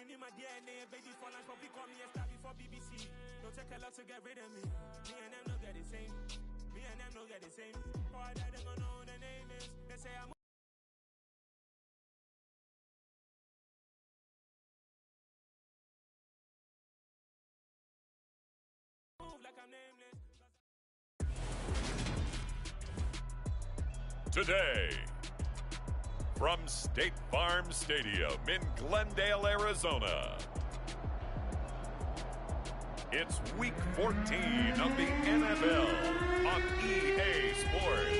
You knew my DNA, baby, for lunch, but we call me a star before BBC. Don't take a lot to get rid of me. Me and them don't get the same. Me and them don't get the same. Boy, I don't know who the name is. They say I'm like I'm nameless. Today, from State Farm Stadium in Glendale, Arizona, it's Week 14 of the NFL on EA Sports.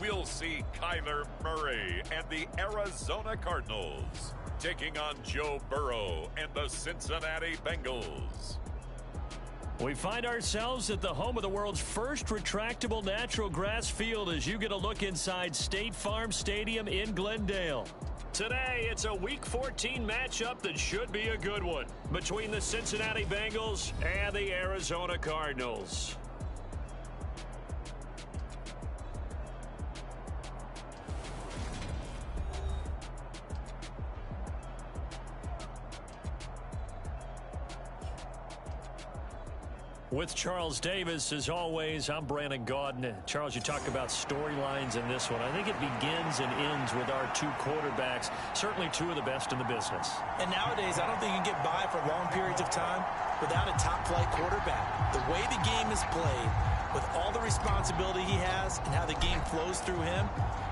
We'll see Kyler Murray and the Arizona Cardinals taking on Joe Burrow and the Cincinnati Bengals. We find ourselves at the home of the world's first retractable natural grass field as you get a look inside State Farm Stadium in Glendale. Today, it's a Week 14 matchup that should be a good one between the Cincinnati Bengals and the Arizona Cardinals. With Charles Davis, as always, I'm Brandon Gaudin. Charles, you talk about storylines in this one. I think it begins and ends with our two quarterbacks, certainly two of the best in the business. And nowadays, I don't think you can get by for long periods of time without a top-flight quarterback. The way the game is played, with all the responsibility he has and how the game flows through him,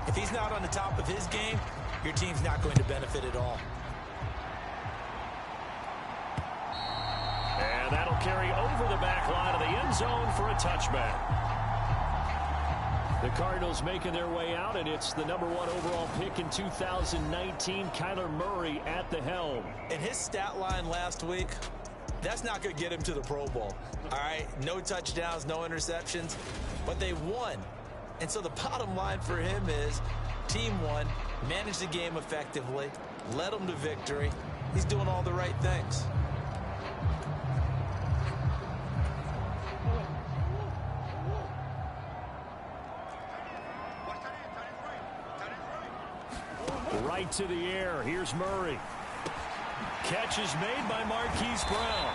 if he's not on the top of his game, your team's not going to benefit at all. And that'll carry over the back line of the end zone for a touchback. The Cardinals making their way out, and it's the number 1 overall pick in 2019, Kyler Murray at the helm. And his stat line last week, that's not going to get him to the Pro Bowl. All right, no touchdowns, no interceptions, but they won. And so the bottom line for him is team won, managed the game effectively, led them to victory. He's doing all the right things. Right to the air. Here's Murray. Catch is made by Marquise Brown.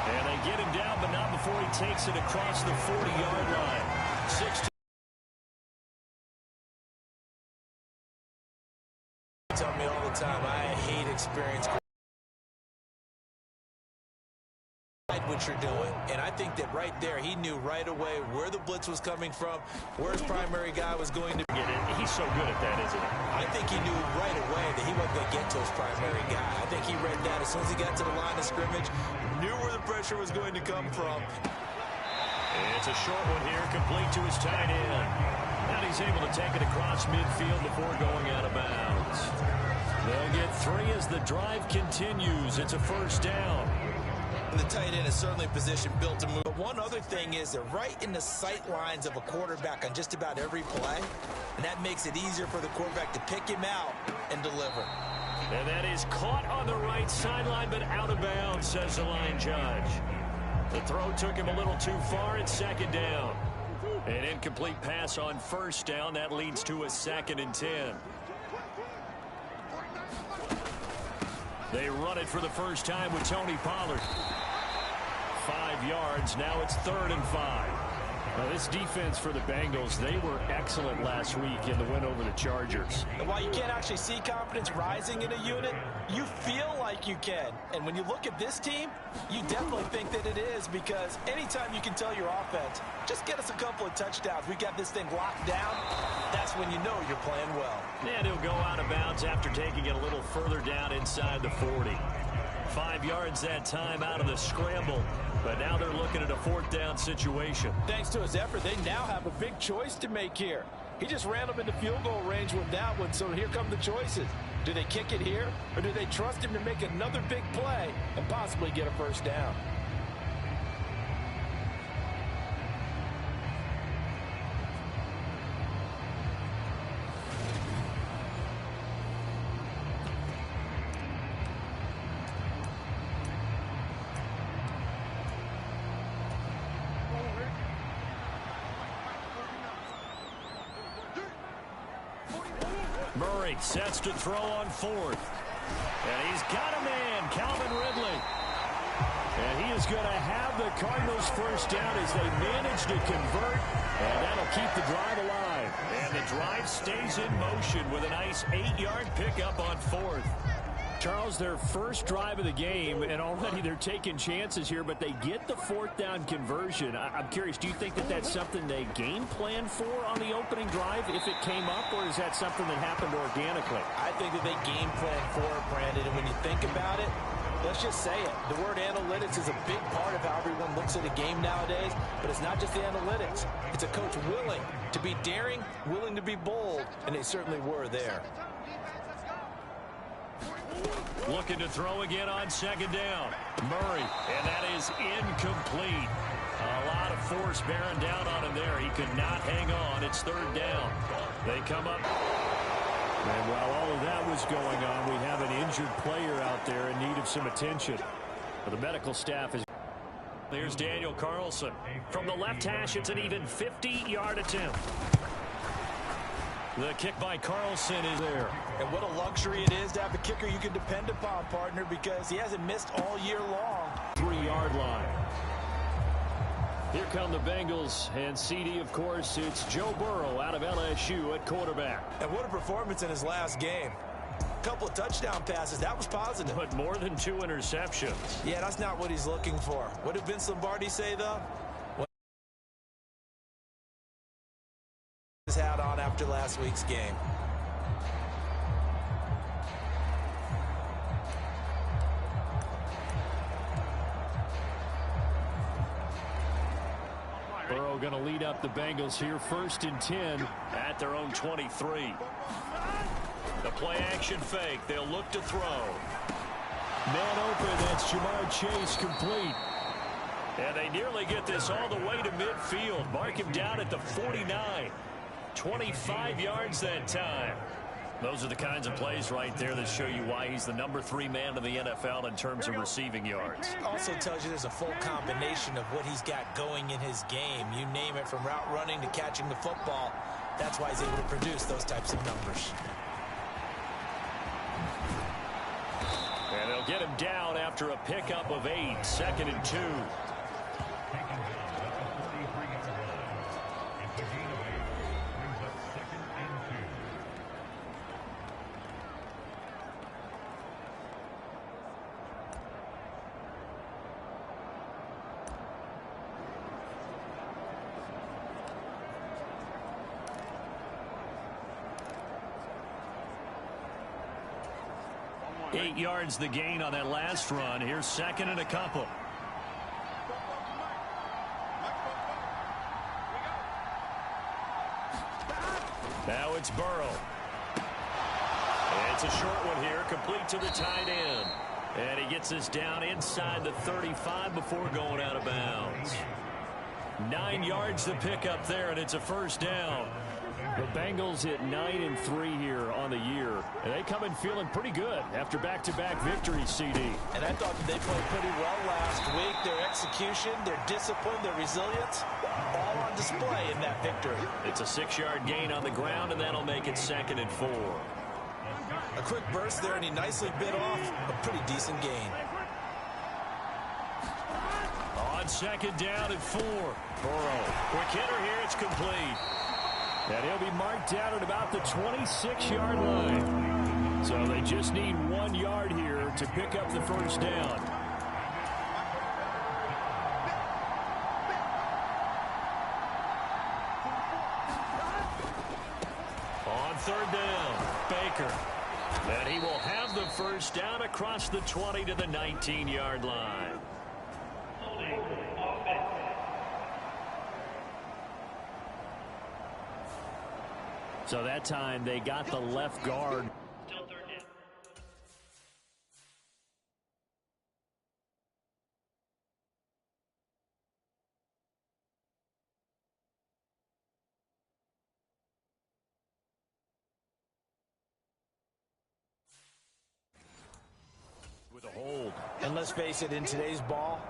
And they get him down, but not before he takes it across the 40-yard line. 6 Tell me all the time, I hate experience. What you're doing, and I think that right there he knew right away where the blitz was coming from, where his primary guy was going to get it. He's so good at that, isn't he? I think he knew right away that he wasn't going to get to his primary guy. I think he read that as soon as he got to the line of scrimmage, knew where the pressure was going to come from. It's a short one here, complete to his tight end. And he's able to take it across midfield before going out of bounds. They'll get 3 as the drive continues. It's a first down. The tight end is certainly a position built to move. But one other thing is they're right in the sight lines of a quarterback on just about every play, and that makes it easier for the quarterback to pick him out and deliver. And that is caught on the right sideline, but out of bounds, says the line judge. The throw took him a little too far. It's second down. An incomplete pass on first down. That leads to a 2nd and 10. They run it for the first time with Tony Pollard. 5 yards. Now it's 3rd and 5. Now this defense for the Bengals, they were excellent last week in the win over the Chargers. And while you can't actually see confidence rising in a unit, you feel like you can. And when you look at this team, you definitely think that it is, because anytime you can tell your offense, just get us a couple of touchdowns, we got this thing locked down, that's when you know you're playing well. And he'll go out of bounds after taking it a little further down inside the 40. 5 yards that time out of the scramble. But now they're looking at a 4th down situation. Thanks to his effort, they now have a big choice to make here. He just ran them into field goal range with that one, so here come the choices. Do they kick it here, or do they trust him to make another big play and possibly get a first down? Murray sets to throw on fourth. And he's got a man, Calvin Ridley. And he is going to have the Cardinals first down as they manage to convert. And that'll keep the drive alive. And the drive stays in motion with a nice 8-yard pickup on fourth. Charles, their first drive of the game, and already they're taking chances here, but they get the fourth down conversion. I'm curious, do you think that that's something they game plan for on the opening drive if it came up, or is that something that happened organically? I think that they game plan for it, Brandon, and when you think about it, let's just say it. The word analytics is a big part of how everyone looks at a game nowadays, but it's not just the analytics. It's a coach willing to be daring, willing to be bold, and they certainly were there. Looking to throw again on second down. Murray, and that is incomplete. A lot of force bearing down on him there. He could not hang on. It's third down. They come up. And while all of that was going on, we have an injured player out there in need of some attention. But the medical staff is... There's Daniel Carlson. From the left hash, it's an even 50-yard attempt. The kick by Carlson is there. And what a luxury it is to have a kicker you can depend upon, partner, because he hasn't missed all year long. 3-yard line. Here come the Bengals, and CD, of course, it's Joe Burrow out of LSU at quarterback. And what a performance in his last game. A couple of touchdown passes, that was positive. But more than 2 interceptions. Yeah, that's not what he's looking for. What did Vince Lombardi say, though? His hat on after last week's game. Burrow going to lead up the Bengals here, 1st and 10 at their own 23. The play action fake. They'll look to throw. Man open. That's Jamar Chase, complete. And they nearly get this all the way to midfield. Mark him down at the 49. 25 yards that time. Those are the kinds of plays right there that show you why he's the number 3 man in the NFL in terms of receiving yards. Also tells you there's a full combination of what he's got going in his game. You name it, from route running to catching the football. That's why he's able to produce those types of numbers. And they'll get him down after a pickup of 8, 2nd and 2. Eight yards the gain on that last run. Here's 2nd and a couple. Now it's Burrow. It's a short one here, complete to the tight end. And he gets us down inside the 35 before going out of bounds. 9 yards to pick up there, and it's a first down. The Bengals at 9-3 here on the year. And they come in feeling pretty good after back-to-back victories, CD. And I thought they played pretty well last week. Their execution, their discipline, their resilience, all on display in that victory. It's a 6-yard gain on the ground, and that'll make it 2nd and 4. A quick burst there, and he nicely bit off a pretty decent gain. On 2nd down and 4. Burrow. Quick hitter here. It's complete. And he'll be marked down at about the 26-yard line. So they just need 1 yard here to pick up the first down. On 3rd down, Baker. And he will have the first down across the 20 to the 19-yard line. So that time they got the left guard. Still 3rd down. With a hold. And let's face it, in today's ball,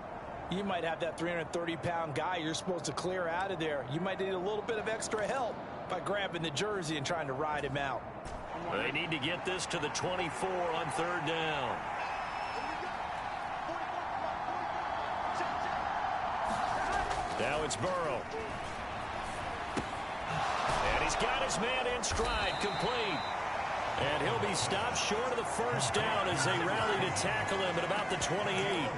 you might have that 330-pound guy you're supposed to clear out of there. You might need a little bit of extra help by grabbing the jersey and trying to ride him out. They need to get this to the 24 on third down. Now it's Burrow. And he's got his man in stride, complete. And he'll be stopped short of the first down as they rally to tackle him at about the 28.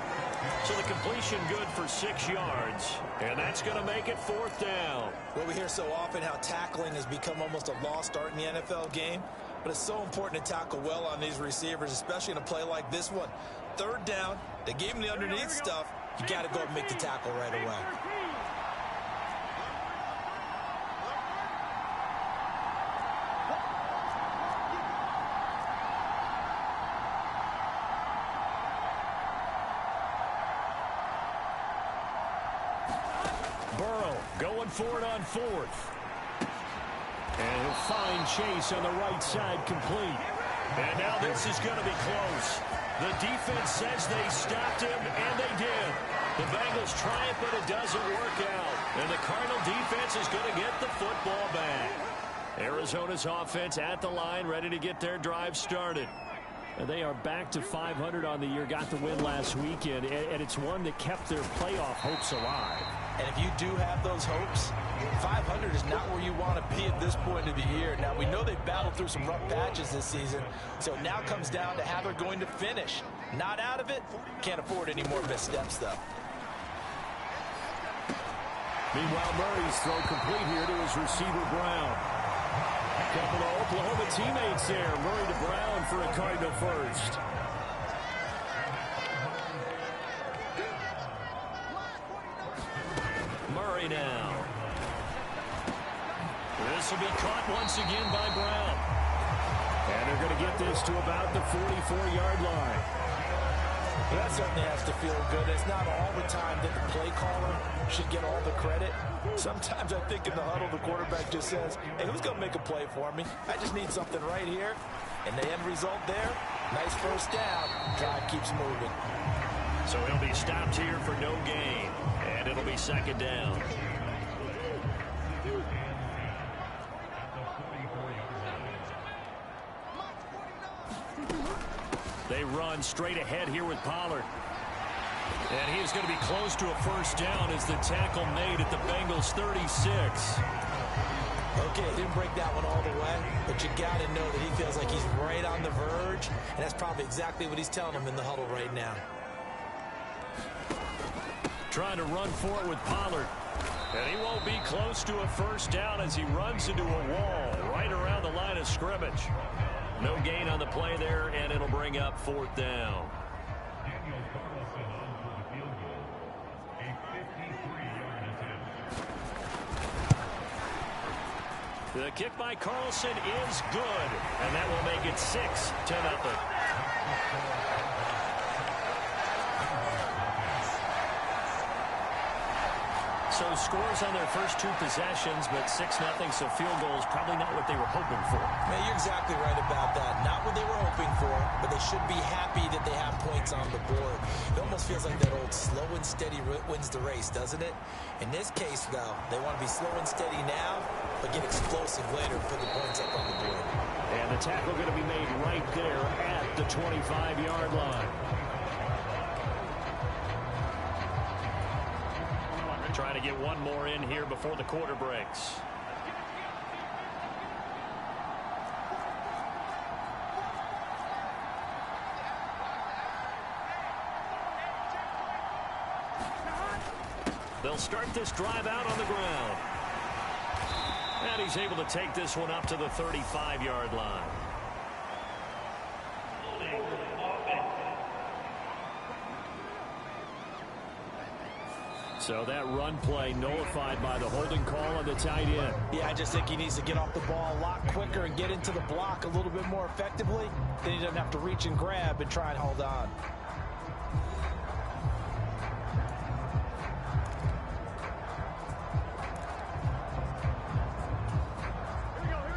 So the completion good for 6 yards. And that's going to make it fourth down. Well, we hear so often how tackling has become almost a lost art in the NFL game. But it's so important to tackle well on these receivers, especially in a play like this one. Third down, they gave him the underneath stuff. You got to go and make the tackle right away. Burrow going for it on fourth. And he'll find Chase on the right side, complete. And now this is going to be close. The defense says they stopped him, and they did. The Bengals triumph, but it doesn't work out. And the Cardinal defense is going to get the football back. Arizona's offense at the line, ready to get their drive started. They are back to 500 on the year, got the win last weekend, and it's one that kept their playoff hopes alive. And if you do have those hopes, 500 is not where you want to be at this point of the year. Now, we know they've battled through some rough patches this season, so it now comes down to how they're going to finish. Not out of it, can't afford any more missteps, though. Meanwhile, Murray's throw complete here to his receiver, Brown. A couple of Oklahoma teammates there. Murray to Brown for a Cardinal first. Murray now. This will be caught once again by Brown. And they're going to get this to about the 44-yard line. That certainly has to feel good. It's not all the time that the play caller should get all the credit. Sometimes I think in the huddle, the quarterback just says, hey, who's going to make a play for me? I just need something right here. And the end result there, nice first down. Drive keeps moving. So he'll be stopped here for no gain. And it'll be second down. They run straight ahead here with Pollard. And he is going to be close to a first down as the tackle made at the Bengals 36. Okay, didn't break that one all the way, but you got to know that he feels like he's right on the verge, and that's probably exactly what he's telling him in the huddle right now. Trying to run for it with Pollard. And he won't be close to a first down as he runs into a wall right around the line of scrimmage. No gain on the play there, and it'll bring up fourth down. The kick by Carlson is good, and that will make it 6-0. So scores on their first 2 possessions, but 6-0, so field goal is probably not what they were hoping for. Man, you're exactly right about that. Not what they were hoping for, but they should be happy that they have points on the board. It almost feels like that old slow and steady wins the race, doesn't it? In this case, though, they want to be slow and steady now, but get explosive later and put the points up on the board. And the tackle going to be made right there at the 25-yard line. Trying to get one more in here before the quarter breaks. They'll start this drive out on the ground. And he's able to take this one up to the 35-yard line. So that run play nullified by the holding call on the tight end. Yeah, I just think he needs to get off the ball a lot quicker and get into the block a little bit more effectively. Then he doesn't have to reach and grab and try and hold on.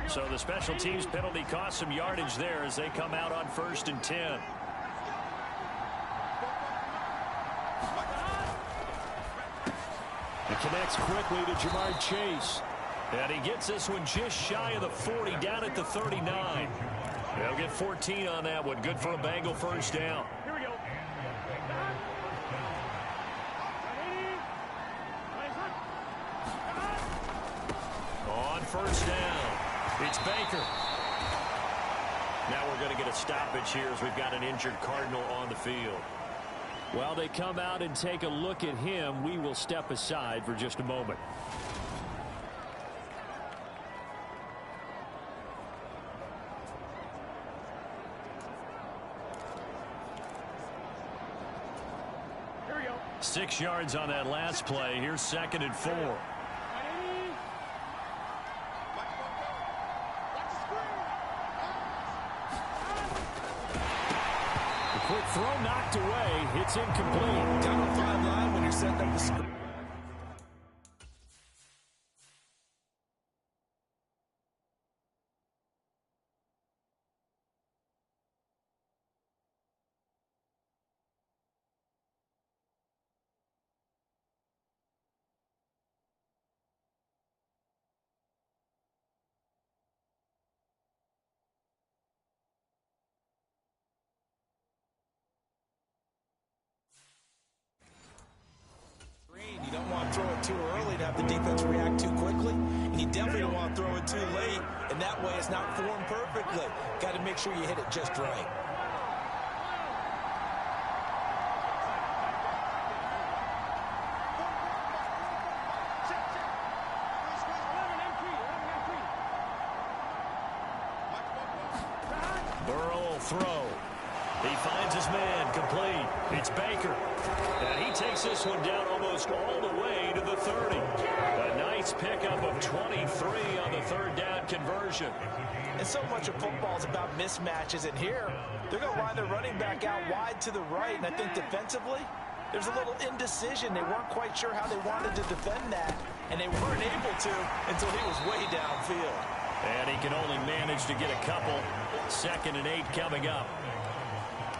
So the special teams penalty cost some yardage there as they come out on 1st and 10. It connects quickly to Jamar Chase. And he gets this one just shy of the 40, down at the 39. They'll get 14 on that one. Good for a Bengal first down. Here we go. On first down, it's Baker. Now we're going to get a stoppage here as we've got an injured Cardinal on the field. While they come out and take a look at him, we will step aside for just a moment. Here we go. 6 yards on that last play. Here's 2nd and 4. Quick throw knocked away. It's incomplete. Down the 5 line when you're setting up the screen. You don't want to throw it too early to have the defense react too quickly. And you definitely don't want to throw it too late, and that way it's not formed perfectly. Got to make sure you hit it just right. Burrow will throw. He finds his man, complete. It's Baker. And he takes this one down almost all the way to the 30. A nice pickup of 23 on the 3rd down conversion. And so much of football is about mismatches, and here they're going to line their running back out wide to the right, and I think defensively there's a little indecision. They weren't quite sure how they wanted to defend that, and they weren't able to until he was way downfield. And he can only manage to get a couple. 2nd and 8 coming up.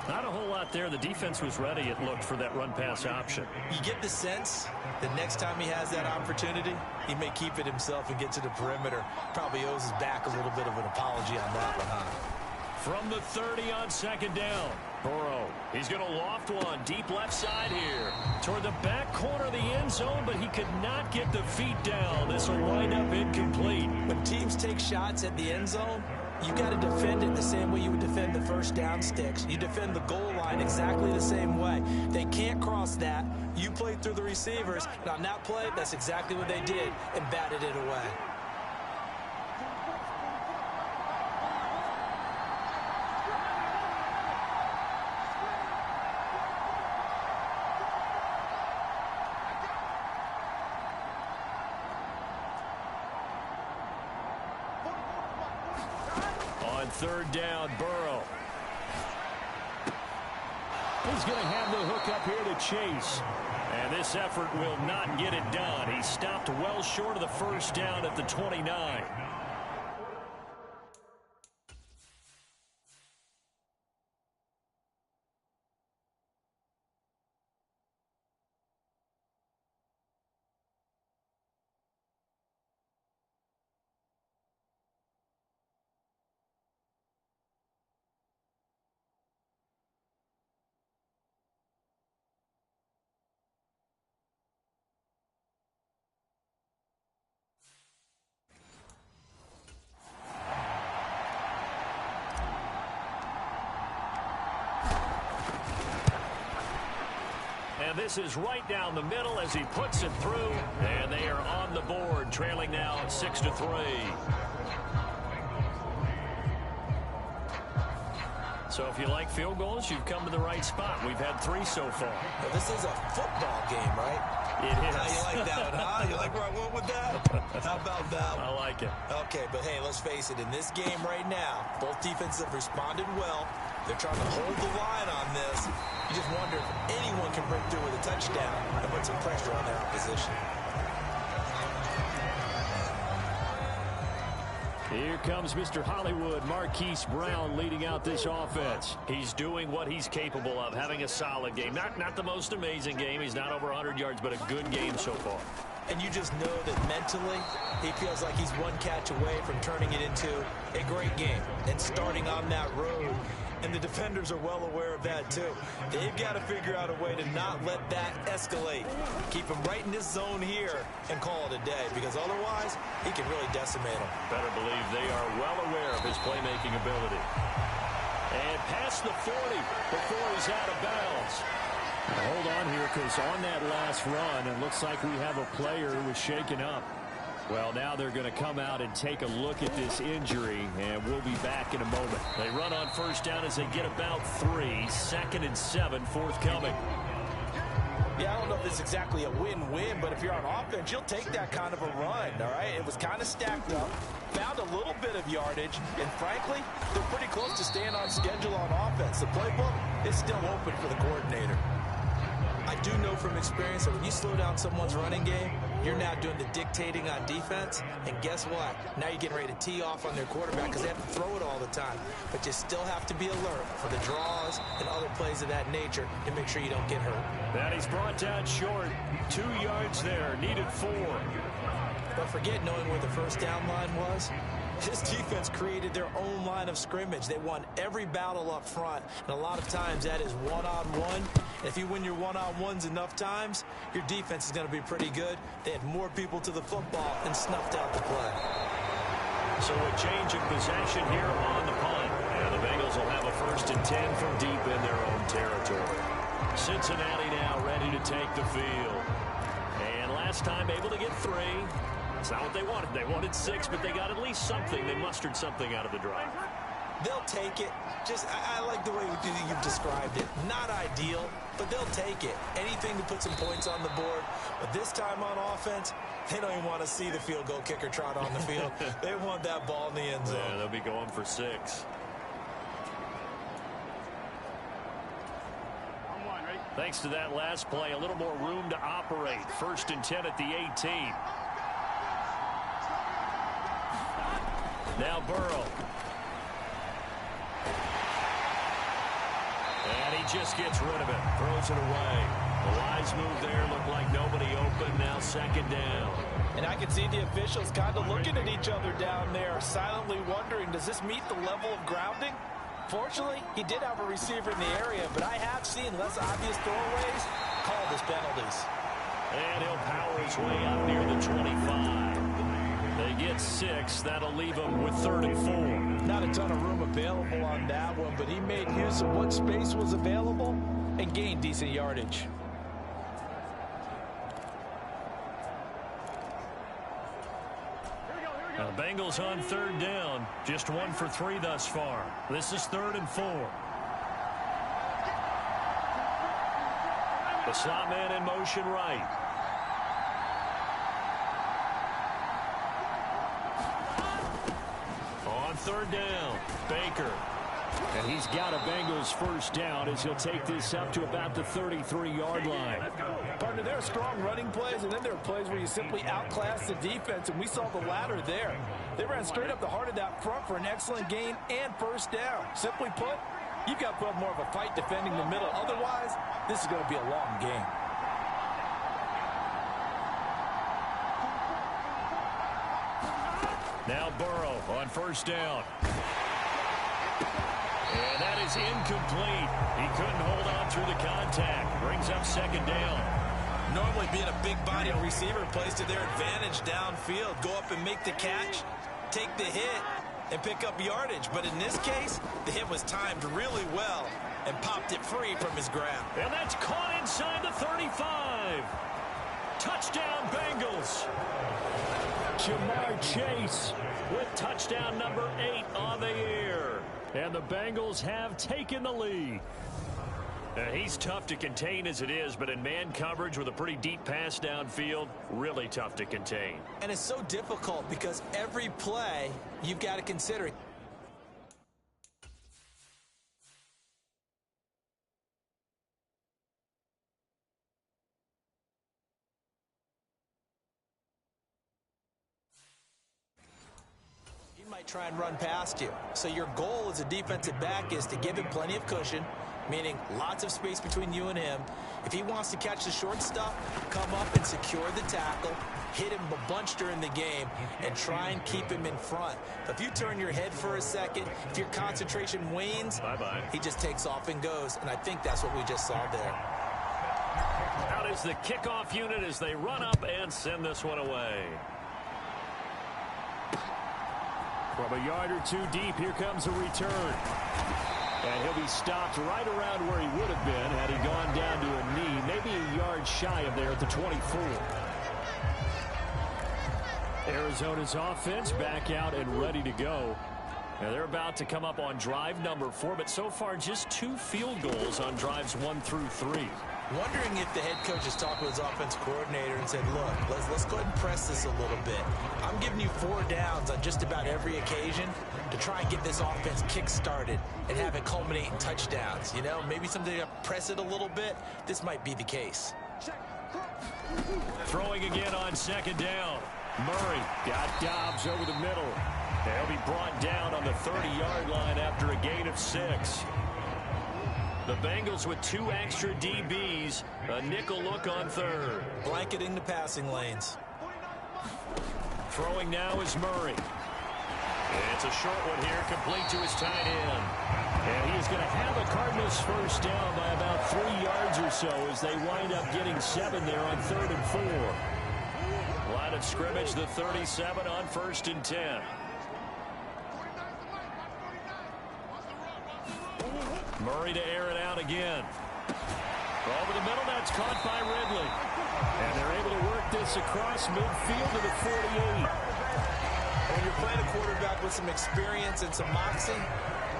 Not a whole lot there. The defense was ready, it looked, for that run-pass option. You get the sense that next time he has that opportunity, he may keep it himself and get to the perimeter. Probably owes his back a little bit of an apology on that one, huh? From the 30 on 2nd down, Burrow. He's going to loft one deep left side here toward the back corner of the end zone, but he could not get the feet down. This will wind up incomplete. When teams take shots at the end zone, you got to defend it the same way you would defend the first down sticks. You defend the goal line exactly the same way. They can't cross that. You play through the receivers, and on that play, that's exactly what they did and batted it away. On 3rd down, Burrow. He's going to have the hook up here to Chase. And this effort will not get it done. He stopped well short of the first down at the 29. And this is right down the middle as he puts it through. And they are on the board, trailing now 6-3. So if you like field goals, you've come to the right spot. We've had 3 so far. Well, this is a football game, right? It is. How you like that one, huh? You like where I went with that? How about that one? I like it. Okay, but hey, let's face it. In this game right now, both defenses have responded well. They're trying to hold the line on this. You just wonder if anyone can break through with a touchdown and put some pressure on their opposition. Here comes Mr. Hollywood, Marquise Brown, leading out this offense. He's doing what he's capable of, having a solid game. Not the most amazing game. He's not over 100 yards, but a good game so far. And you just know that mentally he feels like he's one catch away from turning it into a great game and starting on that road. And the defenders are well aware of that too. They've got to figure out a way to not let that escalate. Keep him right in this zone here and call it a day, because otherwise he can really decimate them. Better believe they are well aware of his playmaking ability. And past the 40 before he's out of bounds. Hold on here, because on that last run, it looks like we have a player who was shaken up. Well, now they're going to come out and take a look at this injury, and we'll be back in a moment. They run on first down as they get about 3. 2nd and 7 forthcoming. Yeah, I don't know if this is exactly a win-win, but if you're on offense, you'll take that kind of a run, all right? It was kind of stacked up, found a little bit of yardage, and frankly, they're pretty close to staying on schedule on offense. The playbook is still open for the coordinator. I do know from experience that when you slow down someone's running game, you're now doing the dictating on defense, and guess what? Now you're getting ready to tee off on their quarterback because they have to throw it all the time. But you still have to be alert for the draws and other plays of that nature to make sure you don't get hurt. That he's brought down short. 2 yards there, needed 4. Don't forget, knowing where the first down line was, this defense created their own line of scrimmage. They won every battle up front, and a lot of times that is one-on-one. And if you win your one-on-ones enough times, your defense is going to be pretty good. They had more people to the football and snuffed out the play. So a change of possession here on the punt. And the Bengals will have a 1st and 10 from deep in their own territory. Cincinnati now ready to take the field. And last time able to get 3. It's not what they wanted. They wanted 6, but they got at least something. They mustered something out of the drive. They'll take it. I like the way you've described it. Not ideal, but they'll take it. Anything to put some points on the board. But this time on offense, they don't even want to see the field goal kicker trot on the field. They want that ball in the end zone. Yeah, they'll be going for 6. Thanks to that last play, a little more room to operate. 1st and 10 at the 18. Now Burrow. And he just gets rid of it. Throws it away. The wise move there. Looked like nobody open. Now 2nd down. And I can see the officials kind of looking at each other down there, silently wondering, does this meet the level of grounding? Fortunately, he did have a receiver in the area, but I have seen less obvious throwaways called as penalties. And he'll power his way out near the 25. They get 6. That'll leave him with 3rd and 4. Not a ton of room available on that one, but he made use of what space was available and gained decent yardage. Now the Bengals on 3rd down. Just 1 for 3 thus far. This is 3rd and 4. The slot man in motion right. On 3rd down, Baker. And he's got a Bengals 1st down as he'll take this up to about the 33-yard line. Partner, there are strong running plays, and then there are plays where you simply outclass the defense, and we saw the latter there. They ran straight up the heart of that front for an excellent gain and 1st down. Simply put, you've got to put more of a fight defending the middle. Otherwise, this is going to be a long game. Now Burrow on 1st down. And that is incomplete. He couldn't hold on through the contact. Brings up 2nd down. Normally being a big-bodied receiver plays to their advantage downfield. Go up and make the catch, take the hit, and pick up yardage. But in this case, the hit was timed really well and popped it free from his grab. And that's caught inside the 35. Touchdown, Bengals. Jamar Chase with touchdown number 8 on the year. And the Bengals have taken the lead. He's tough to contain as it is, but in man coverage with a pretty deep pass downfield, really tough to contain. And it's so difficult because every play you've got to consider. He might try and run past you. So your goal as a defensive back is to give him plenty of cushion, meaning lots of space between you and him. If he wants to catch the short stuff, come up and secure the tackle, hit him a bunch during the game, and try and keep him in front. But if you turn your head for a second, if your concentration wanes, he just takes off and goes, and I think that's what we just saw there. Out is the kickoff unit as they run up and send this one away. From a yard or two deep, here comes a return. And he'll be stopped right around where he would have been had he gone down to a knee, maybe a yard shy of there at the 24. Arizona's offense back out and ready to go. Now they're about to come up on drive number 4, but so far just 2 field goals on drives 1 through 3. Wondering if the head coach has talked with his offensive coordinator and said, look, let's go ahead and press this a little bit. I'm giving you 4 downs on just about every occasion to try and get this offense kick-started and have it culminate in touchdowns. You know, maybe something to press it a little bit. This might be the case. Throwing again on second down. Murray got Dobbs over the middle. They'll be brought down on the 30-yard line after a gain of 6. The Bengals with 2 extra DBs, a nickel look on third. Blanketing the passing lanes. Throwing now is Murray. It's a short one here, complete to his tight end. And he's going to have a Cardinals first down by about 3 yards or so as they wind up getting 7 there on 3rd and 4. Line of scrimmage, the 37 on 1st and 10. Murray to air it out again. Over the middle, that's caught by Ridley. And they're able to work this across midfield to the 48. When you're playing a quarterback with some experience and some moxie,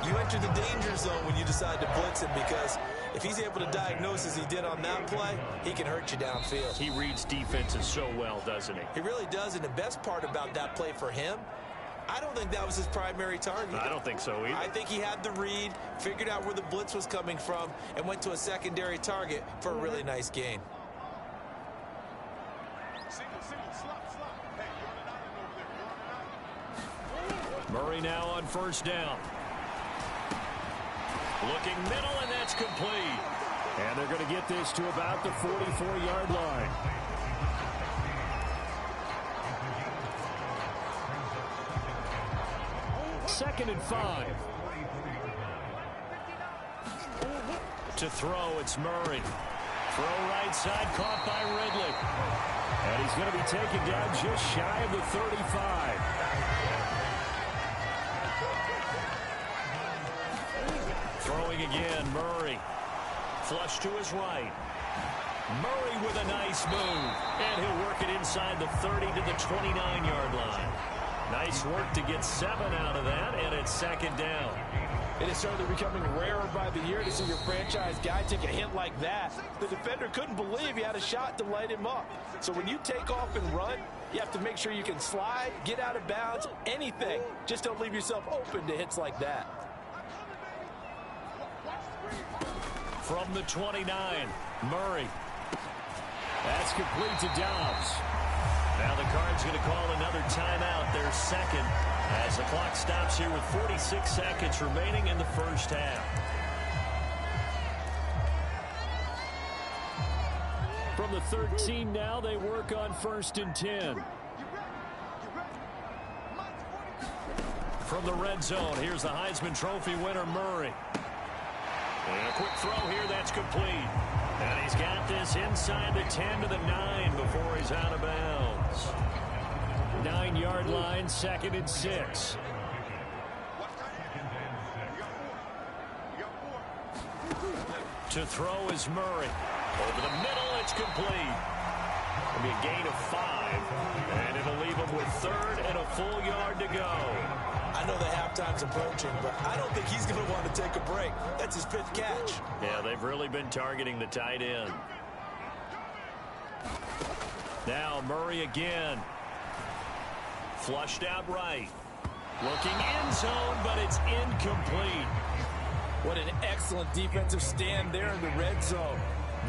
you enter the danger zone when you decide to blitz him, because if he's able to diagnose as he did on that play, he can hurt you downfield. He reads defenses so well, doesn't he? He really does, and the best part about that play for him, I don't think that was his primary target. I don't think so either. I think he had the read, figured out where the blitz was coming from, and went to a secondary target for a really nice gain. Murray now on first down. Looking middle, and that's complete. And they're going to get this to about the 44-yard line. Second and 5. To throw, it's Murray. Throw right side, caught by Ridley. And he's going to be taken down just shy of the 35. Throwing again, Murray. Flush to his right. Murray with a nice move. And he'll work it inside the 30 to the 29-yard line. Nice work to get 7 out of that, and it's second down. It is certainly becoming rarer by the year to see your franchise guy take a hit like that. The defender couldn't believe he had a shot to light him up. So when you take off and run, you have to make sure you can slide, get out of bounds, anything. Just don't leave yourself open to hits like that. From the 29, Murray. That's complete to Dobbs. Now the Cards going to call another timeout, their second, as the clock stops here with 46 seconds remaining in the first half. From the 13 now, they work on 1st and 10. From the red zone, here's the Heisman Trophy winner, Murray. And a quick throw here, that's complete. And he's got this inside the 10 to the 9 before he's out of bounds. 9-yard line, 2nd and 6. To throw is Murray. Over the middle, it's complete. It'll be a gain of 5. And it'll leave him with 3rd and a full yard to go. I know the halftime's approaching, but I don't think he's going to want to take a break. That's his 5th catch. Yeah, they've really been targeting the tight end. Now Murray again. Flushed out right. Looking end zone, but it's incomplete. What an excellent defensive stand there in the red zone.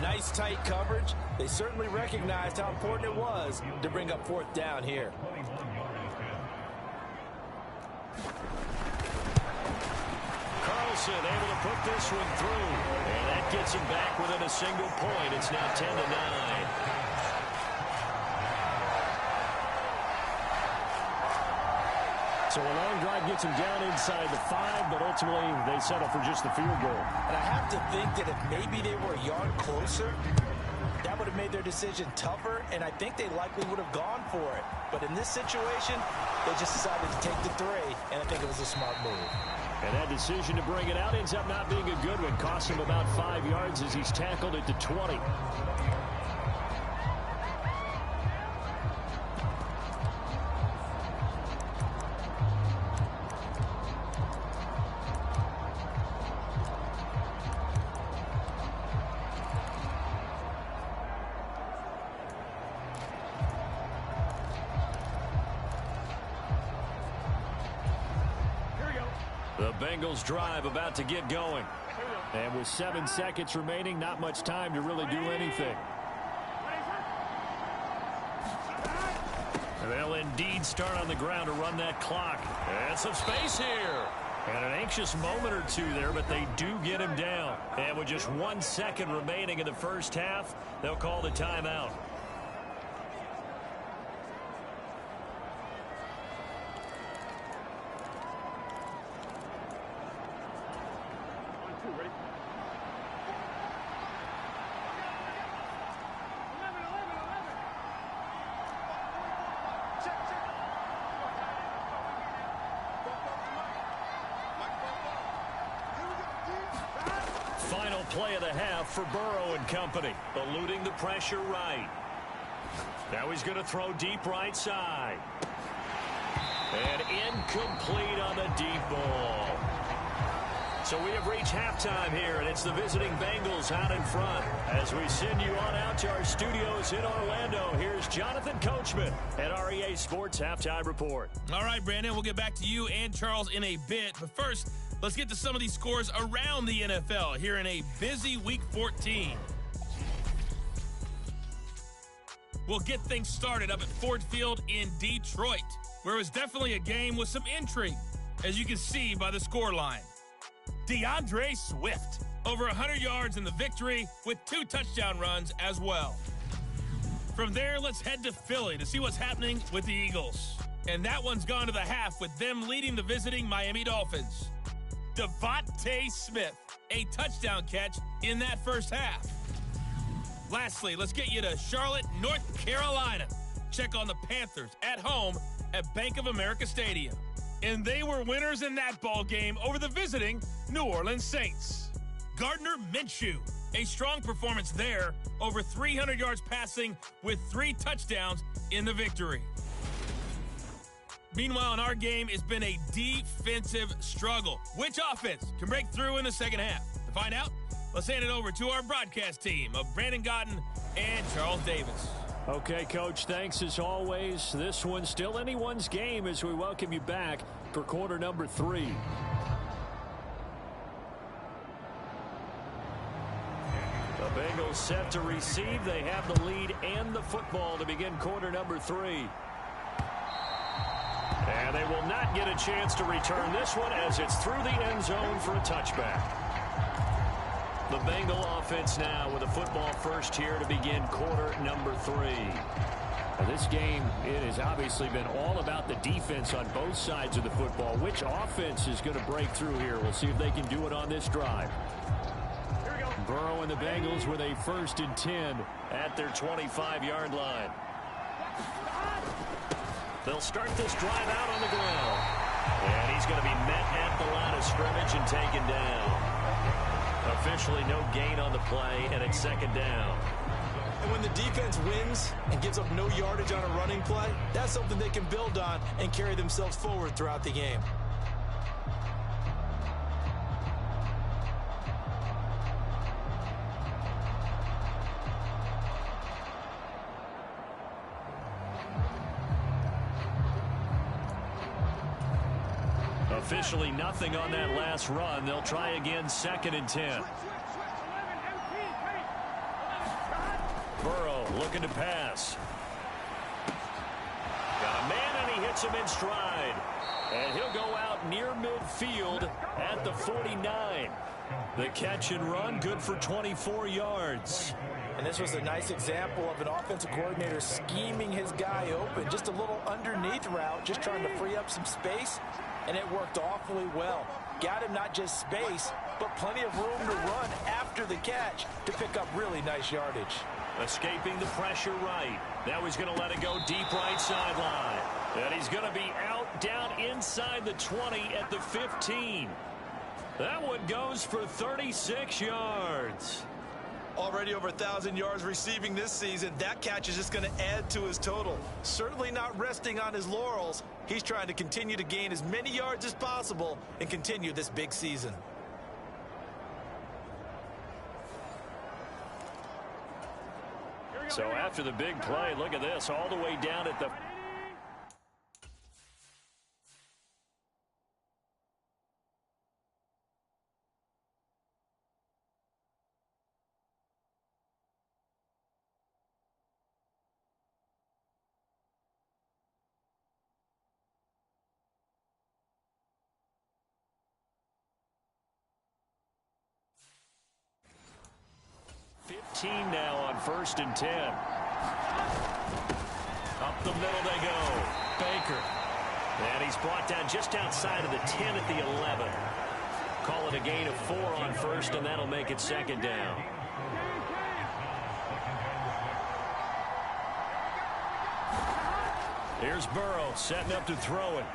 Nice tight coverage. They certainly recognized how important it was to bring up 4th down here. Wilson able to put this one through. And that gets him back within a single point. It's now 10-9. So a long drive gets him down inside the 5, but ultimately they settle for just the field goal. And I have to think that if maybe they were a yard closer, that would have made their decision tougher, and I think they likely would have gone for it. But in this situation, they just decided to take the 3, and I think it was a smart move. And that decision to bring it out ends up not being a good one. Costs him about 5 yards as he's tackled at the 20. The Bengals drive about to get going. And with 7 seconds remaining, not much time to really do anything. They'll indeed start on the ground to run that clock. And some space here. And an anxious moment or two there, but they do get him down. And with just 1 second remaining in the first half, they'll call the timeout. Final play of the half for Burrow and company. Eluding the pressure right. Now he's going to throw deep right side. And incomplete on the deep ball. So we have reached halftime here, and it's the visiting Bengals out in front. As we send you on out to our studios in Orlando, here's Jonathan Coachman at REA Sports Halftime Report. All right, Brandon, we'll get back to you and Charles in a bit. But first, let's get to some of these scores around the NFL here in a busy Week 14. We'll get things started up at Ford Field in Detroit, where it was definitely a game with some intrigue, as you can see by the scoreline. DeAndre Swift, over 100 yards in the victory with 2 touchdown runs as well. From there, let's head to Philly to see what's happening with the Eagles. And that one's gone to the half with them leading the visiting Miami Dolphins. Devontae Smith, a touchdown catch in that first half. Lastly, let's get you to Charlotte, North Carolina. Check on the Panthers at home at Bank of America Stadium. And they were winners in that ball game over the visiting New Orleans Saints. Gardner Minshew, a strong performance there, over 300 yards passing with 3 touchdowns in the victory. Meanwhile, in our game, it's been a defensive struggle. Which offense can break through in the second half? To find out, let's hand it over to our broadcast team of Brandon Godden and Charles Davis. Okay, Coach, thanks as always. This one's still anyone's game as we welcome you back for quarter number 3. The Bengals set to receive. They have the lead and the football to begin quarter number 3. And they will not get a chance to return this one as it's through the end zone for a touchback. The Bengal offense now with a football first here to begin quarter number 3. Now this game, it has obviously been all about the defense on both sides of the football. Which offense is going to break through here? We'll see if they can do it on this drive. Here we go. Burrow and the Bengals with a 1st and 10 at their 25-yard line. They'll start this drive out on the ground. And he's going to be met at the line of scrimmage and taken down. Officially no gain on the play, and it's 2nd down. And when the defense wins and gives up no yardage on a running play, that's something they can build on and carry themselves forward throughout the game. Officially nothing on that last run. They'll try again, 2nd and 10. Burrow looking to pass. Got a man, and he hits him in stride. And he'll go out near midfield at the 49. The catch and run, good for 24 yards. And this was a nice example of an offensive coordinator scheming his guy open. Just a little underneath route, just trying to free up some space, and it worked awfully well. Got him not just space, but plenty of room to run after the catch to pick up really nice yardage. Escaping the pressure right. Now he's going to let it go deep right sideline. And he's going to be out down inside the 20 at the 15. That one goes for 36 yards. Already over 1,000 yards receiving this season. That catch is just going to add to his total. Certainly not resting on his laurels. He's trying to continue to gain as many yards as possible and continue this big season. So after the big play, look at this, all the way down at the... now on 1st and 10. Up the middle they go. Baker. And he's brought down just outside of the 10 at the 11. Call it a gain of 4 on 1st, and that'll make it 2nd down. Here's Burrow setting up to throw it.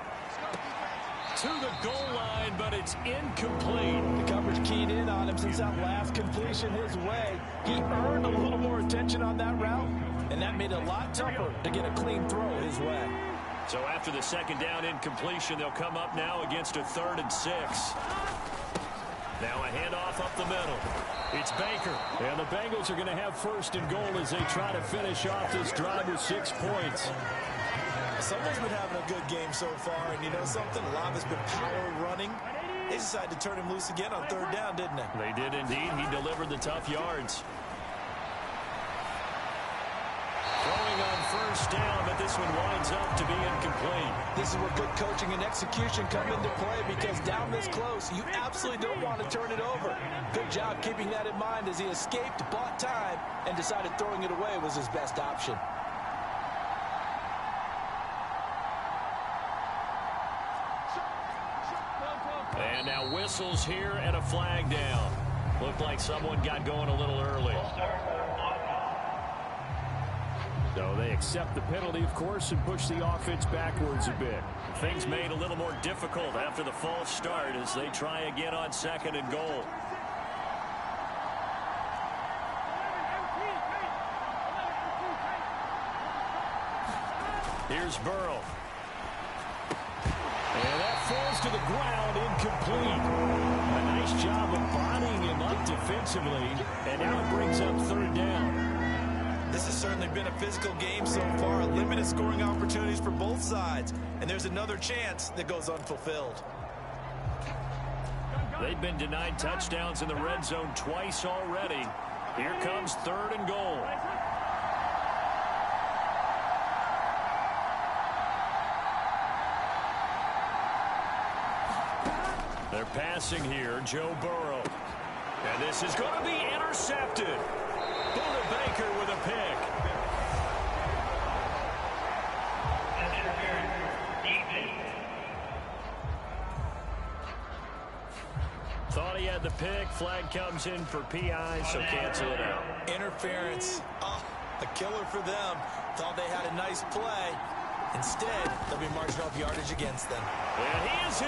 To the goal line, but it's incomplete. The coverage keyed in on him since that last completion his way. He earned a little more attention on that route, and that made it a lot tougher to get a clean throw his way. So after the 2nd down incompletion, they'll come up now against a 3rd and 6. Now a handoff up the middle. It's Baker. And the Bengals are going to have 1st and goal as they try to finish off this drive with 6 points. Someone's been having a good game so far, and you know something? A lot of it's been power running. They decided to turn him loose again on 3rd down, didn't they? They did indeed. He delivered the tough yards. Throwing on 1st down, but this one winds up to be incomplete. This is where good coaching and execution come into play, because down this close, you absolutely don't want to turn it over. Good job keeping that in mind as he escaped, bought time, and decided throwing it away was his best option. And now whistles here and a flag down. Looked like someone got going a little early. So they accept the penalty, of course, and push the offense backwards a bit. Things made a little more difficult after the false start as they try again on 2nd and goal. Here's Burrow. And that falls to the ground, incomplete. A nice job of bodying him up defensively, and now it brings up 3rd down. This has certainly been a physical game so far. Limited scoring opportunities for both sides, and there's another chance that goes unfulfilled. They've been denied touchdowns in the red zone twice already. Here comes 3rd and goal. They're passing here, Joe Burrow. And this is going to be intercepted. Buda Baker with a pick. Thought he had the pick. Flag comes in for PI, so cancel it out. Interference. Oh, a killer for them. Thought they had a nice play. Instead, they'll be marching off yardage against them. And he is in.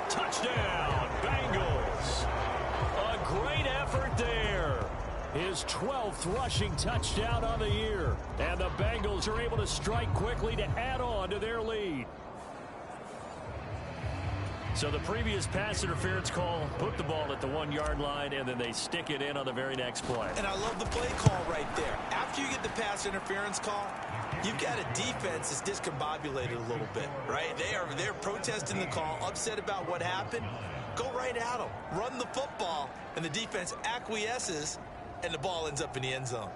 Touchdown, Bengals. A great effort there. His 12th rushing touchdown on the year. And the Bengals are able to strike quickly to add on to their lead. So the previous pass interference call put the ball at the 1-yard line, and then they stick it in on the very next play. And I love the play call right there. After you get the pass interference call, you've got a defense that's discombobulated a little bit, right? They're protesting the call, upset about what happened. Go right at them. Run the football, and the defense acquiesces, and the ball ends up in the end zone.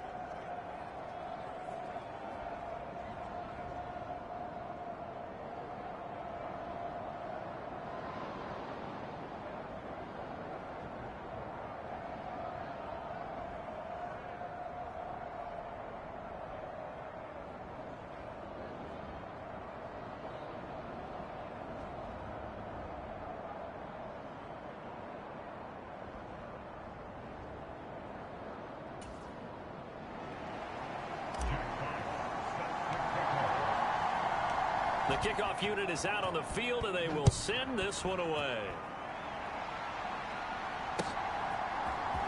The kickoff unit is out on the field, and they will send this one away.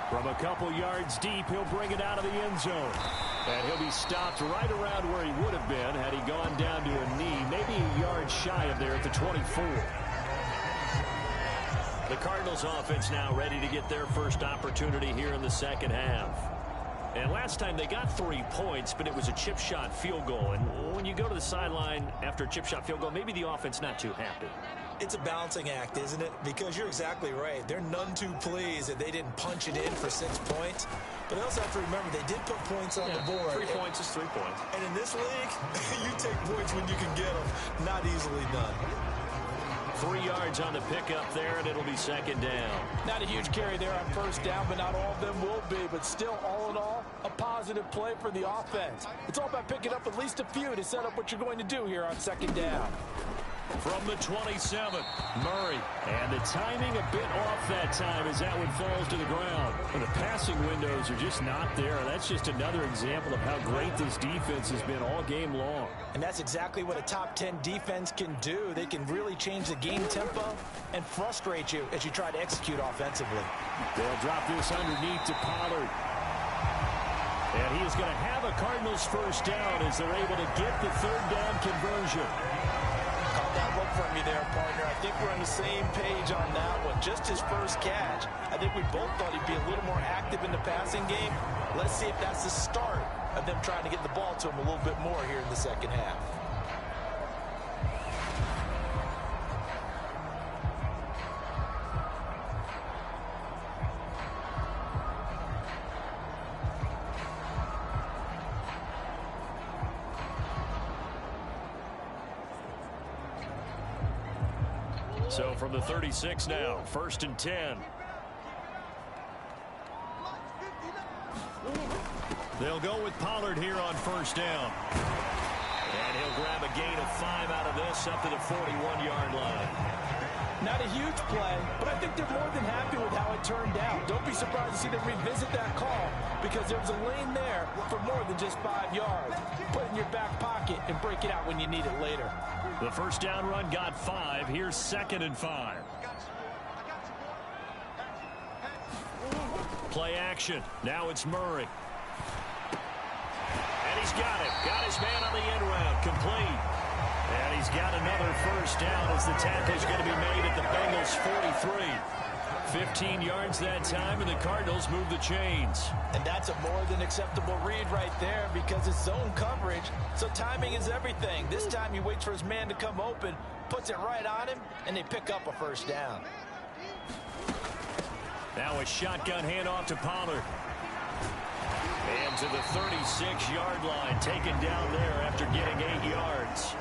From a couple yards deep, he'll bring it out of the end zone. And he'll be stopped right around where he would have been had he gone down to a knee, maybe a yard shy of there at the 24. The Cardinals offense now ready to get their first opportunity here in the second half. And last time they got 3 points, but it was a chip shot field goal. And when you go to the sideline after a chip shot field goal, maybe the offense not too happy. It's a balancing act, isn't it? Because you're exactly right. They're none too pleased that they didn't punch it in for 6 points. But they also have to remember they did put points on the board. 3 points is 3 points. And in this league, you take points when you can get them. Not easily done. 3 yards on the pickup there, and it'll be second down. Not a huge carry there on first down, but not all of them will be. But still, all in all, a positive play for the offense. It's all about picking up at least a few to set up what you're going to do here on second down. From the 27, Murray. And the timing a bit off that time as that one falls to the ground. And the passing windows are just not there. That's just another example of how great this defense has been all game long. And that's exactly what a top 10 defense can do. They can really change the game tempo and frustrate you as you try to execute offensively. They'll drop this underneath to Pollard. And he is going to have a Cardinals first down as they're able to get the third down conversion. Caught that look from you there, partner. I think we're on the same page on that one. Just his first catch. I think we both thought he'd be a little more active in the passing game. Let's see if that's the start of them trying to get the ball to him a little bit more here in the second half. So from the 36 now, 1st and 10. They'll go with Pollard here on first down. And he'll grab a gain of 5 out of this up to the 41-yard line. Not a huge play, but I think they're more than happy with how it turned out. Don't be surprised to see them revisit that call because there was a lane there for more than just 5 yards. Put it in your back pocket and break it out when you need it later. The first down run got 5. Here's 2nd and 5. Play action. Now it's Murray. And he's got it. Got his man on the end route. Complete. And he's got another first down as the tackle's going to be made at the Bengals 43. 15 yards that time, and the Cardinals move the chains. And that's a more than acceptable read right there because it's zone coverage, so timing is everything. This time he waits for his man to come open, puts it right on him, and they pick up a first down. Now a shotgun handoff to Pollard. And to the 36-yard line, taken down there after getting 8 yards.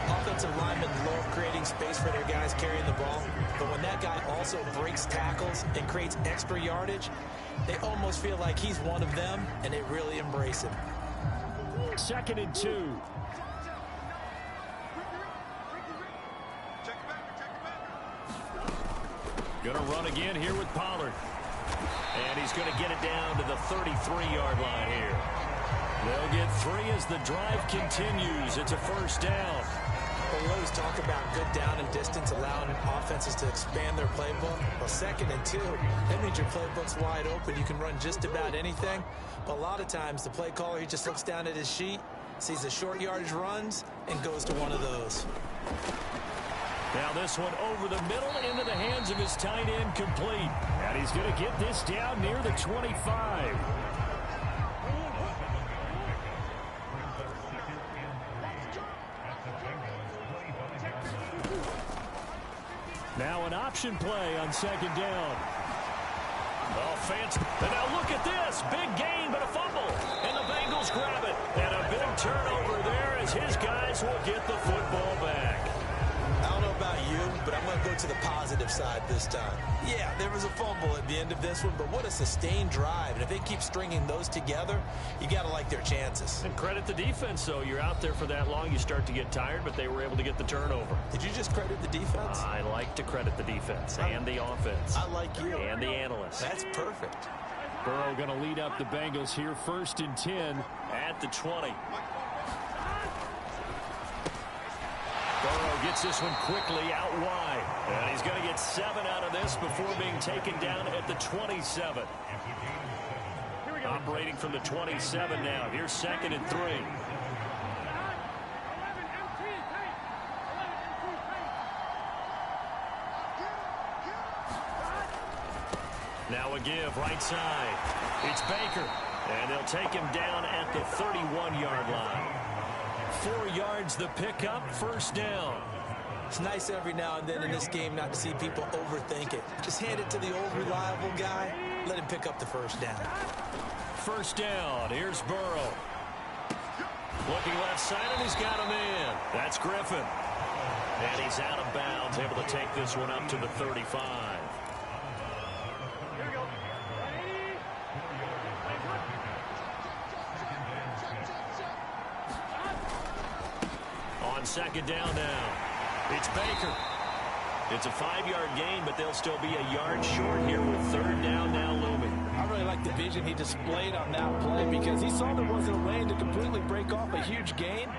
Offensive linemen love creating space for their guys carrying the ball, but when that guy also breaks tackles and creates extra yardage, they almost feel like he's one of them, and they really embrace him. 2nd and 2. Gonna run again here with Pollard. And he's going to get it down to the 33-yard line here. They'll get 3 as the drive continues. It's a first down. Well, we always talk about good down and distance, allowing offenses to expand their playbook. Well, 2nd and 2, that means your playbook's wide open. You can run just about anything. But a lot of times, the play caller, he just looks down at his sheet, sees the short yardage runs, and goes to one of those. Now this one over the middle into the hands of his tight end, complete. And he's going to get this down near the 25. Now an option play on 2nd down. Offense. And now look at this. Big gain, but a fumble. And the Bengals grab it. And a big turnover there as his guys will get the football back. I don't know about you, but I'm going to go to the positive side this time. Yeah, there was a fumble at the end of this one, but what a sustained drive. And if they keep stringing those together, you got to like their chances. And credit the defense, though. You're out there for that long, you start to get tired, but they were able to get the turnover. Did you just credit the defense? I like to credit the defense and the offense. I like you. And the analysts. That's perfect. Burrow going to lead up the Bengals here, 1st and 10 at the 20. gets this one quickly out wide. And he's going to get 7 out of this before being taken down at the 27. Operating from the 27 now. Here's 2nd and 3. Now a give right side. It's Baker. And they'll take him down at the 31-yard line. 4 yards the pickup, 1st down. It's nice every now and then in this game not to see people overthink it. Just hand it to the old reliable guy. Let him pick up the 1st down. 1st down. Here's Burrow. Looking left side, and he's got him in. That's Griffin. And he's out of bounds, able to take this one up to the 35. On 2nd down now. It's Baker. It's a 5-yard gain, but they'll still be a yard short here with 3rd down now looming. I really like the vision he displayed on that play because he saw there wasn't a lane to completely break off a huge gain.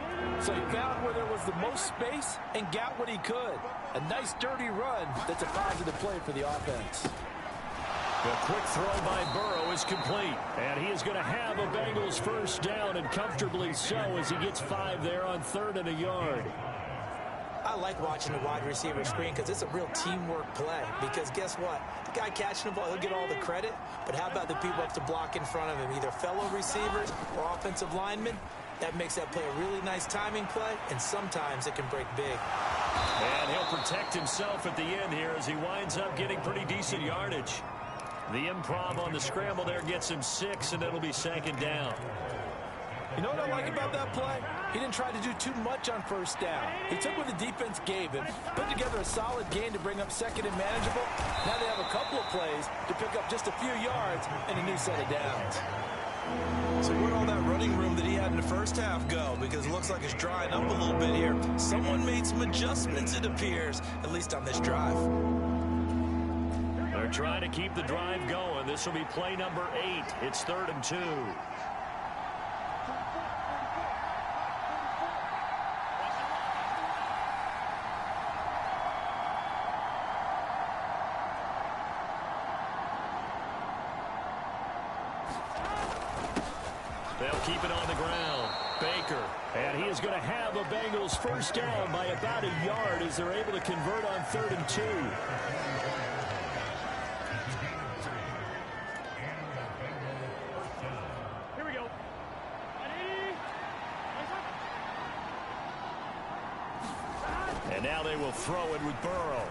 So he found where there was the most space and got what he could. A nice dirty run that's a positive play for the offense. The quick throw by Burrow is complete. And he is going to have a Bengals 1st down, and comfortably so, as he gets 5 there on 3rd and a yard. I like watching the wide receiver screen because it's a real teamwork play. Because guess what? The guy catching the ball, he'll get all the credit. But how about the people up to block in front of him? Either fellow receivers or offensive linemen. That makes that play a really nice timing play, and sometimes it can break big. And he'll protect himself at the end here as he winds up getting pretty decent yardage. The improv on the scramble there gets him 6, and it'll be 2nd down. You know what I like about that play? He didn't try to do too much on 1st down. He took what the defense gave him, put together a solid gain to bring up 2nd and manageable. Now they have a couple of plays to pick up just a few yards and a new set of downs. So where'd all that running room that he had in the 1st half go? Because it looks like it's drying up a little bit here. Someone made some adjustments, it appears, at least on this drive. They're trying to keep the drive going. This will be play number 8. It's 3rd and 2. They'll keep it on the ground. Baker. And he is going to have a Bengals 1st down by about a yard as they're able to convert on 3rd and 2. Here we go. And now they will throw it with Burrow.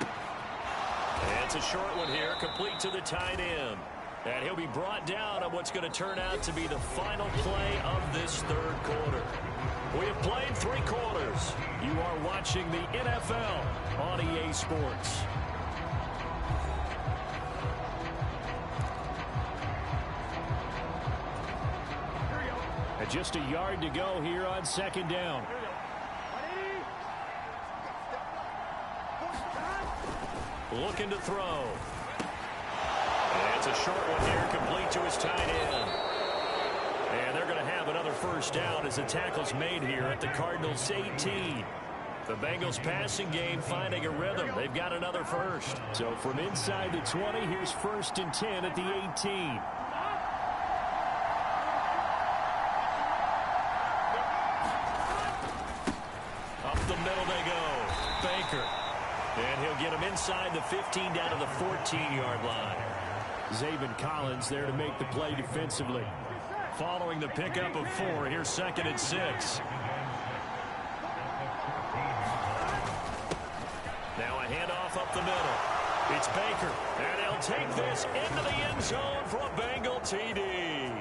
And it's a short one here, complete to the tight end. And he'll be brought down on what's going to turn out to be the final play of this 3rd quarter. We have played 3 quarters. You are watching the NFL on EA Sports. And just a yard to go here on 2nd down. Looking to throw. And it's a short one here, complete to his tight end. And they're going to have another 1st down as the tackle's made here at the Cardinals 18. The Bengals passing game finding a rhythm. They've got another 1st. So from inside the 20, here's 1st and 10 at the 18. Up the middle they go. Baker. And he'll get him inside the 15 down to the 14-yard line. Zaven Collins there to make the play defensively. Following the pickup of 4, here's 2nd and 6. Now a handoff up the middle. It's Baker, and he'll take this into the end zone for a Bengal TD.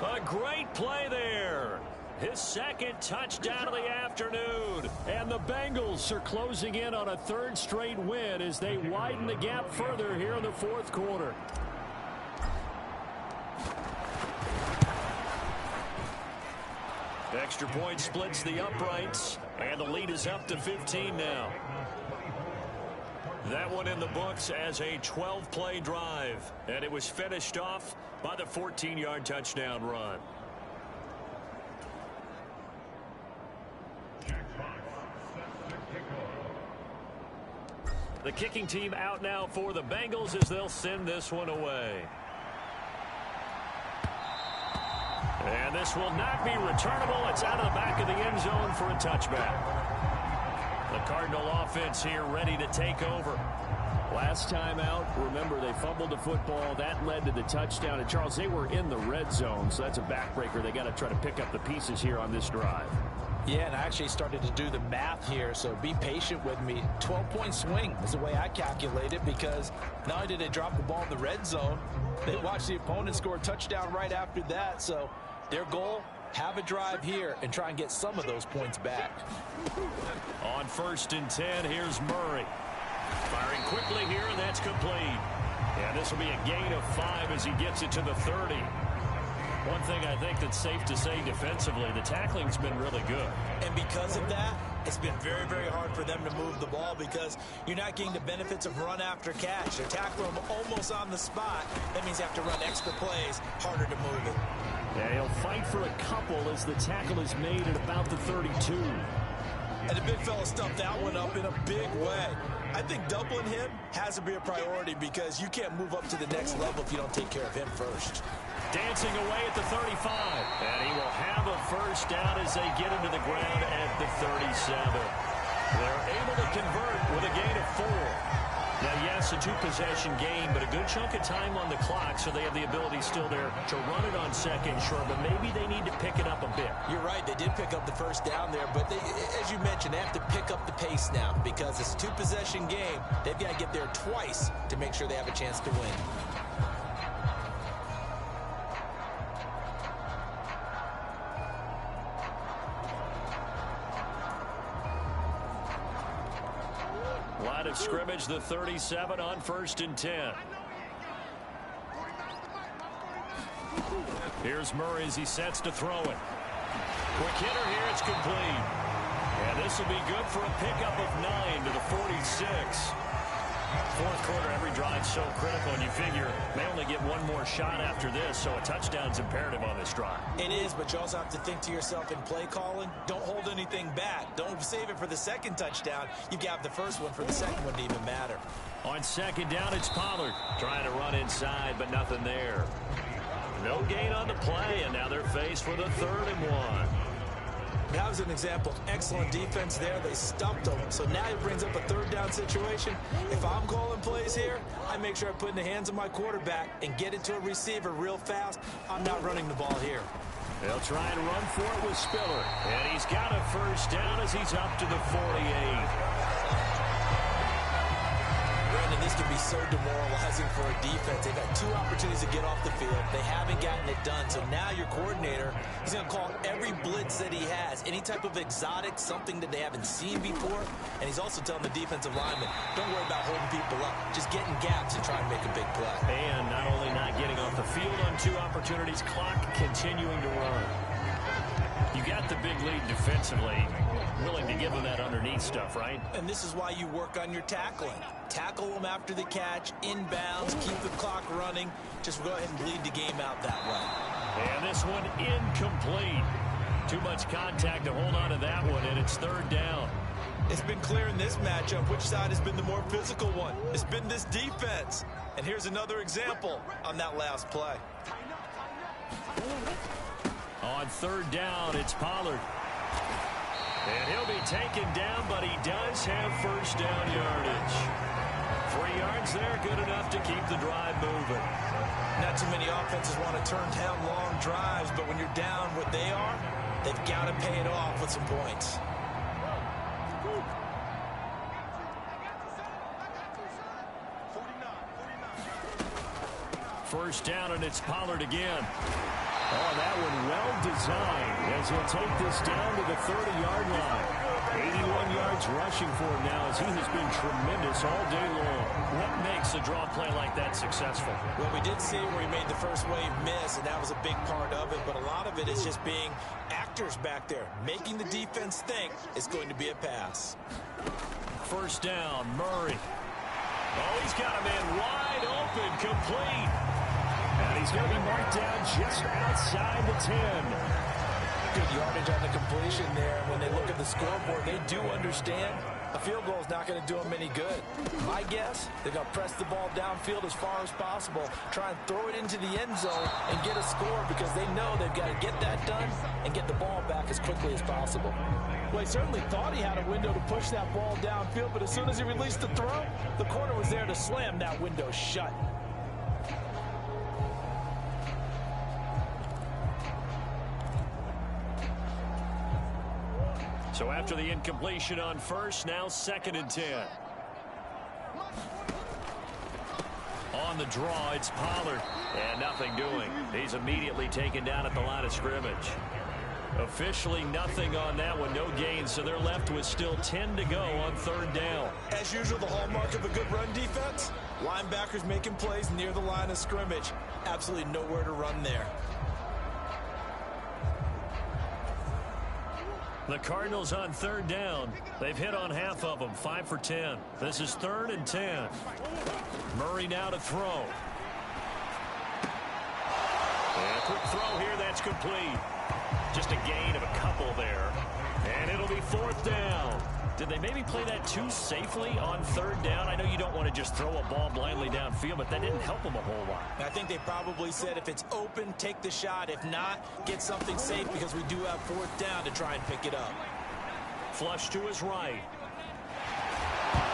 A great play there. His 2nd touchdown of the afternoon. And the Bengals are closing in on a 3rd straight win as they widen the gap further here in the 4th quarter. Extra point splits the uprights, and the lead is up to 15 now. That one in the books as a 12-play drive, and it was finished off by the 14-yard touchdown run. The kicking team out now for the Bengals as they'll send this one away. And this will not be returnable. It's out of the back of the end zone for a touchback. The Cardinal offense here ready to take over. Last time out, remember, they fumbled the football. That led to the touchdown. And, Charles, they were in the red zone, so that's a backbreaker. They got to try to pick up the pieces here on this drive. Yeah, and I actually started to do the math here, so be patient with me. 12-point swing is the way I calculate it, because not only did they drop the ball in the red zone, they watched the opponent score a touchdown right after that. So their goal, have a drive here and try and get some of those points back. On 1st and 10, here's Murray. Firing quickly here, and that's complete. And this will be a gain of 5 as he gets it to the 30. One thing I think that's safe to say defensively, the tackling's been really good. And because of that, it's been very, very hard for them to move the ball because you're not getting the benefits of run after catch. They're tackling them almost on the spot. That means you have to run extra plays, harder to move it. Yeah, he'll fight for a couple as the tackle is made at about the 32. And the big fella stuffed that one up in a big way. I think doubling him has to be a priority because you can't move up to the next level if you don't take care of him first. Dancing away at the 35. And he will have a first down as they get into the ground at the 37. They're able to convert with a gain of 4. Now, yes, a 2-possession game, but a good chunk of time on the clock, so they have the ability still there to run it on second, sure, but maybe they need to pick it up a bit. You're right. They did pick up the first down there, but they, as you mentioned, they have to pick up the pace now because it's a 2-possession game. They've got to get there twice to make sure they have a chance to win. Line of scrimmage, the 37 on 1st and 10. Here's Murray as he sets to throw it. Quick hitter here, it's complete. And this will be good for a pickup of 9 to the 46. Fourth quarter, every drive so critical, and you figure they only get one more shot after this, so a touchdown's imperative on this drive. It is, but you also have to think to yourself in play calling, don't hold anything back. Don't save it for the second touchdown. You've got the first one for the second one to even matter. On 2nd down, it's Pollard trying to run inside, but nothing there. No gain on the play, and now they're faced with a 3rd and 1. That was an example of excellent defense there. They stumped them. So now it brings up a 3rd down situation. If I'm calling plays here, I make sure I put it in the hands of my quarterback and get it to a receiver real fast. I'm not running the ball here. They'll try and run for it with Spiller. And he's got a first down as he's up to the 48. Brandon, this can be so demoralizing for a defense. They've had 2 opportunities to get off the field. They haven't gotten it done. So now your coordinator, he's going to call every blitz that he has, any type of exotic, something that they haven't seen before. And he's also telling the defensive lineman, don't worry about holding people up. Just get in gaps and try and make a big play. And not only not getting off the field on 2 opportunities, clock continuing to run. You got the big lead defensively. Willing to give them that underneath stuff, right? And this is why you work on your tackling. Tackle them after the catch, inbounds, keep the clock running. Just go ahead and bleed the game out that way. And this one incomplete. Too much contact to hold on to that one, and it's 3rd down. It's been clear in this matchup which side has been the more physical one. It's been this defense. And here's another example on that last play. On 3rd down, it's Pollard. And he'll be taken down, but he does have first down yardage. 3 yards there, good enough to keep the drive moving. Not too many offenses want to turn down long drives, but when you're down what they are, they've got to pay it off with some points. First down, and it's Pollard again. Oh, that one well designed as he'll take this down to the 30-yard line. 81 yards rushing for him now as he has been tremendous all day long. What makes a draw play like that successful? Well, we did see where he made the first wave miss, and that was a big part of it, but a lot of it is just being actors back there, making the defense think it's going to be a pass. First down, Murray. Oh, he's got a man wide open, complete. And he's going to be marked down just outside the 10. Good yardage on the completion there. When they look at the scoreboard, they do understand A field goal is not going to do them any good. My guess, they're going to press the ball downfield as far as possible, try and throw it into the end zone and get a score because they know they've got to get that done and get the ball back as quickly as possible. Well, he certainly thought he had a window to push that ball downfield, but as soon as he released the throw, the corner was there to slam that window shut. So after the incompletion on first, now 2nd and 10. On the draw, it's Pollard. And nothing doing. He's immediately taken down at the line of scrimmage. Officially nothing on that one, no gain, so they're left with still 10 to go on 3rd down. As usual, the hallmark of a good run defense, linebackers making plays near the line of scrimmage. Absolutely nowhere to run there. The Cardinals on 3rd down. They've hit on half of them, 5 for 10. This is 3rd and 10. Murray now to throw. And a quick throw here, that's complete. Just a gain of a couple there. And it'll be 4th down. Did they maybe play that too safely on 3rd down? I know you don't want to just throw a ball blindly downfield, but that didn't help them a whole lot. I think they probably said if it's open, take the shot. If not, get something safe because we do have 4th down to try and pick it up. Flush to his right.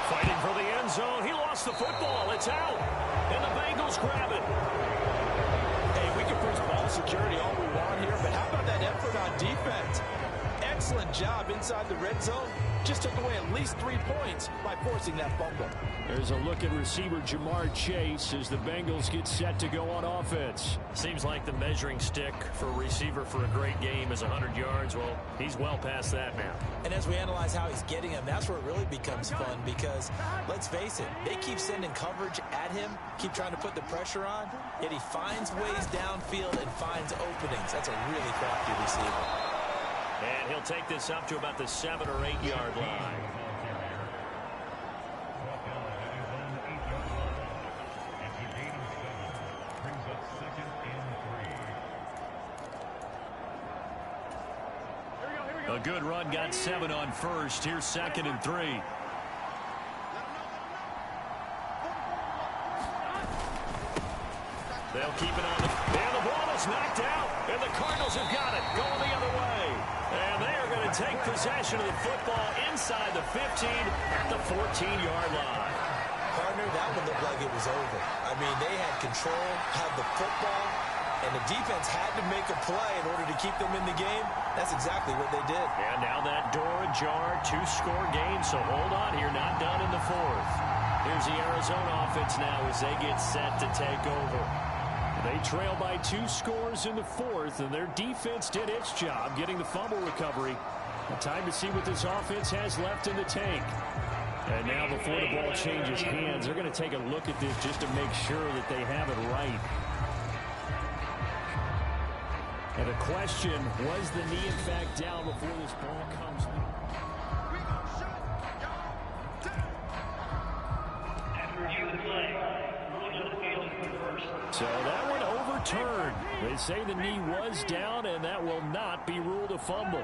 Fighting for the end zone. He lost the football. It's out. And the Bengals grab it. Hey, we can preach ball security all we want here, but how about that effort on defense? Excellent job inside the red zone. Just took away at least 3 points by forcing that fumble. There's a look at receiver Jamar Chase as the Bengals get set to go on offense. Seems like the measuring stick for a receiver for a great game is 100 yards. Well, he's well past that now. And as we analyze how he's getting them, that's where it really becomes fun because, let's face it, they keep sending coverage at him, keep trying to put the pressure on, yet he finds ways downfield and finds openings. That's a really crafty receiver. And he'll take this up to about the 7 or 8 yard line. A good run, got 7 on first. Here's 2nd and 3. They'll keep it on. And the ball is knocked out. And the Cardinals have got it. Going the other way. And they are going to take possession of the football inside the 15 at the 14-yard line. Partner, that one looked like it was over. I mean, they had control, had the football, and the defense had to make a play in order to keep them in the game. That's exactly what they did. And now that door ajar, 2-score game, so hold on here, not done in the 4th. Here's the Arizona offense now as they get set to take over. They trail by 2 scores in the 4th, and their defense did its job getting the fumble recovery. Time to see what this offense has left in the tank. And now before the ball changes hands, they're going to take a look at this just to make sure that they have it right. And the question, was the knee in fact down before this ball comes? So that one overturned. They say the knee was down, and that will not be ruled a fumble.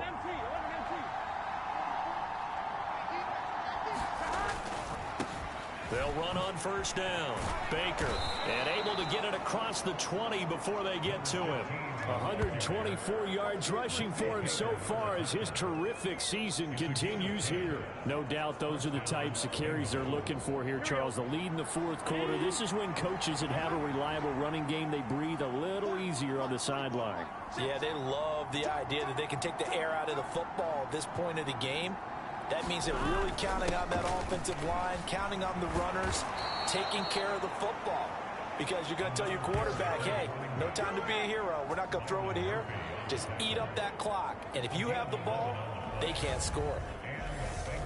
They'll run on 1st down. Baker, and able to get it across the 20 before they get to him. 124 yards rushing for him so far as his terrific season continues here. No doubt those are the types of carries they're looking for here, Charles. The lead in the 4th quarter. This is when coaches that have a reliable running game, they breathe a little easier on the sideline. Yeah, they love the idea that they can take the air out of the football at this point of the game. That means they're really counting on that offensive line, counting on the runners, taking care of the football. Because you're going to tell your quarterback, hey, no time to be a hero. We're not going to throw it here. Just eat up that clock. And if you have the ball, they can't score.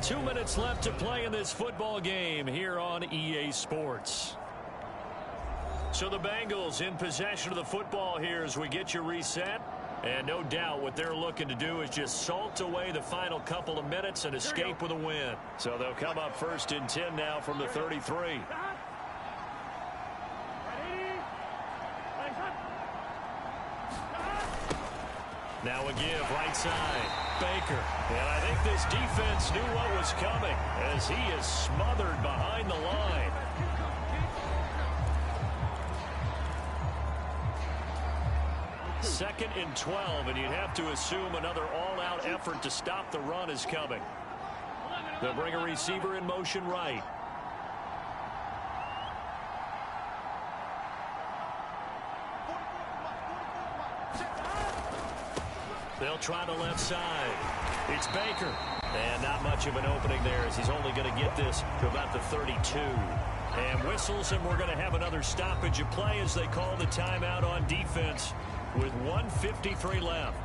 2 minutes left to play in this football game here on EA Sports. So the Bengals in possession of the football here as we get you reset. And no doubt what they're looking to do is just salt away the final couple of minutes and escape with a win. So they'll come up 1st and 10 now from the 33. Now a give right side. Baker. And I think this defense knew what was coming as he is smothered behind the line. Second and 12, and you'd have to assume another all-out effort to stop the run is coming. They'll bring a receiver in motion right. They'll try the left side. It's Baker. And not much of an opening there as he's only going to get this to about the 32. And whistles, and we're going to have another stoppage of play as they call the timeout on defense with 1:53 left.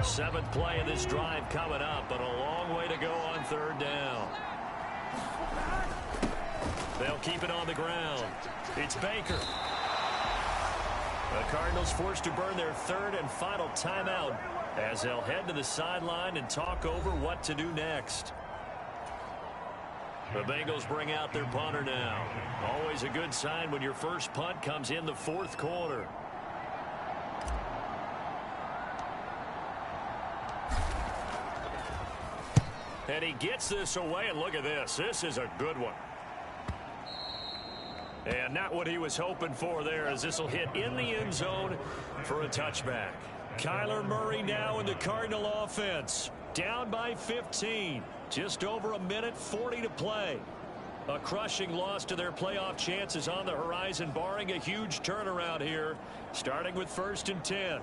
Seventh play of this drive coming up, but a long way to go on third down. They'll keep it on the ground. It's Baker. The Cardinals forced to burn their third and final timeout as they'll head to the sideline and talk over what to do next. The Bengals bring out their punter now. Always a good sign when your first punt comes in the fourth quarter. And he gets this away, and look at this. This is a good one. And not what he was hoping for there, as this will hit in the end zone for a touchback. Kyler Murray now in the Cardinal offense. Down by 15. Just over a minute 40 to play. A crushing loss to their playoff chances on the horizon, barring a huge turnaround here, starting with 1st and 10.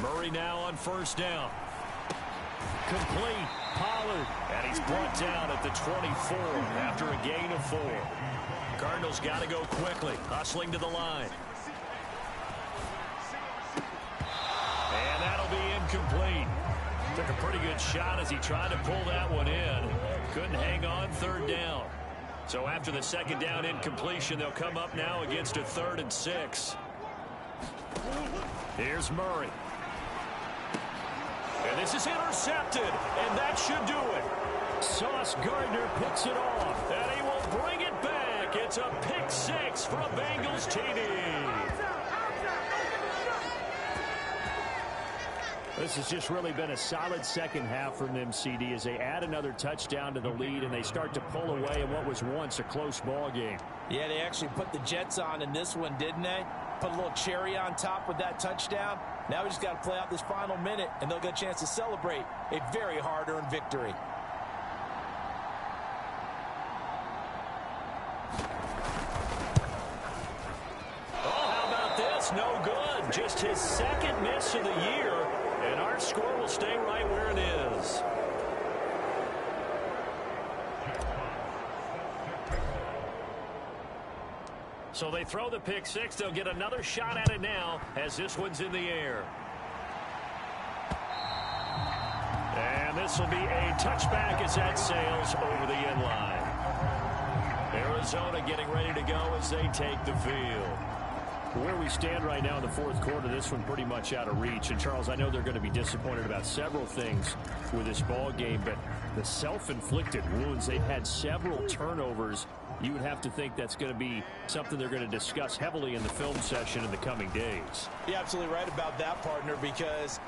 Murray now on 1st down. Complete. Pollard. And he's brought down at the 24 after a gain of 4. Cardinals got to go quickly. Hustling to the line. And that'll be incomplete. Took a pretty good shot as he tried to pull that one in. Couldn't hang on 3rd down. So after the 2nd down incompletion, they'll come up now against a 3rd and 6. Here's Murray. And this is intercepted, and that should do it. Sauce Gardner picks it off, and he will bring it back. It's a pick 6 for a Bengals TD. This has just really been a solid second half from them, CD, as they add another touchdown to the lead and they start to pull away in what was once a close ball game. Yeah, they actually put the Jets on in this one, didn't they? Put a little cherry on top with that touchdown. Now we just got to play out this final minute, and they'll get a chance to celebrate a very hard-earned victory. Oh, how about this? No good. Just his 2nd miss of the year, and our score will stay right where it is. So they throw the pick 6. They'll get another shot at it now as this one's in the air. And this will be a touchback as that sails over the end line. Arizona getting ready to go as they take the field. Where we stand right now in the fourth quarter, this one pretty much out of reach. And, Charles, I know they're going to be disappointed about several things with this ball game, but the self-inflicted wounds, they've had several turnovers. You would have to think that's going to be something they're going to discuss heavily in the film session in the coming days. You're absolutely right about that, partner, because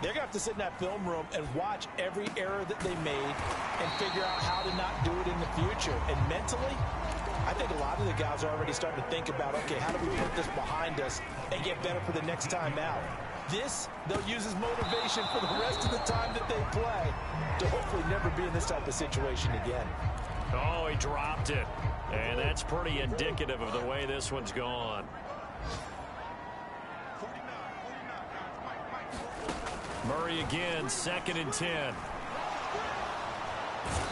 they're going to have to sit in that film room and watch every error that they made and figure out how to not do it in the future. And mentally, I think a lot of the guys are already starting to think about, okay, how do we put this behind us and get better for the next time out? This, they'll use as motivation for the rest of the time that they play to hopefully never be in this type of situation again. Oh, he dropped it. And that's pretty indicative of the way this one's gone. Murray again, 2nd and 10.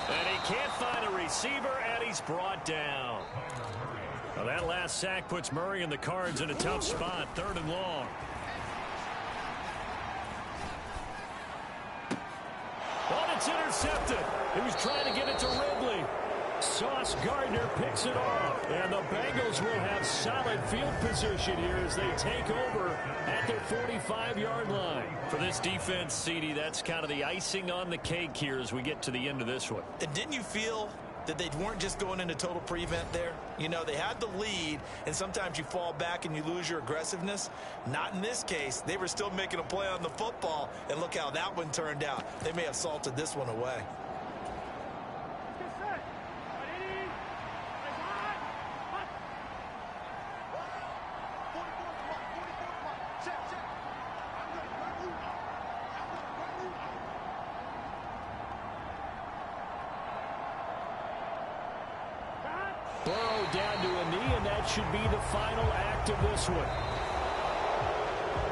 And he can't find a receiver, and he's brought down. Well, that last sack puts Murray and the Cards in a tough spot, 3rd and long. Oh, it's intercepted. He was trying to get it to Ridley. Sauce Gardner picks it off. And the Bengals will have solid field position here as they take over at their 45-yard line. For this defense, CD, that's kind of the icing on the cake here as we get to the end of this one. And didn't you feel that they weren't just going into total prevent there? You know, they had the lead, and sometimes you fall back and you lose your aggressiveness. Not in this case. They were still making a play on the football, and look how that one turned out. They may have salted this one away. Burrow down to a knee, and that should be the final act of this one.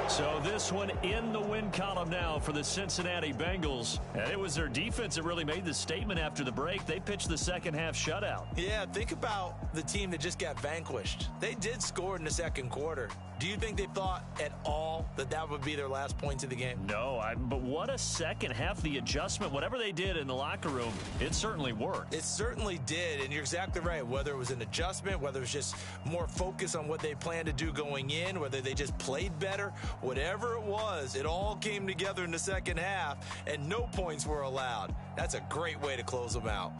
So this one in the win column now for the Cincinnati Bengals. And it was their defense that really made the statement after the break. They pitched the second-half shutout. Yeah, think about the team that just got vanquished. They did score in the second quarter. Do you think they thought at all that that would be their last points of the game? No, but what a second half. The adjustment, whatever they did in the locker room, it certainly worked. It certainly did, and you're exactly right. Whether it was an adjustment, whether it was just more focus on what they planned to do going in, whether they just played better, whatever it was, it all came together in the second half, and no points were allowed. That's a great way to close them out.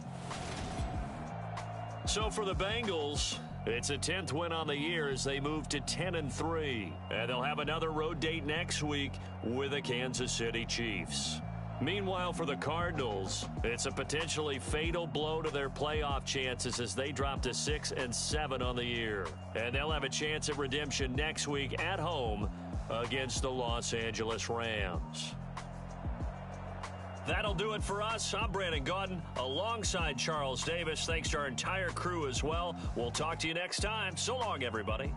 So for the Bengals, it's a 10th win on the year as they move to 10-3. And they'll have another road date next week with the Kansas City Chiefs. Meanwhile, for the Cardinals, it's a potentially fatal blow to their playoff chances as they drop to 6-7 on the year. And they'll have a chance at redemption next week at home against the Los Angeles Rams. That'll do it for us. I'm Brandon Gaudin alongside Charles Davis. Thanks to our entire crew as well. We'll talk to you next time. So long, everybody.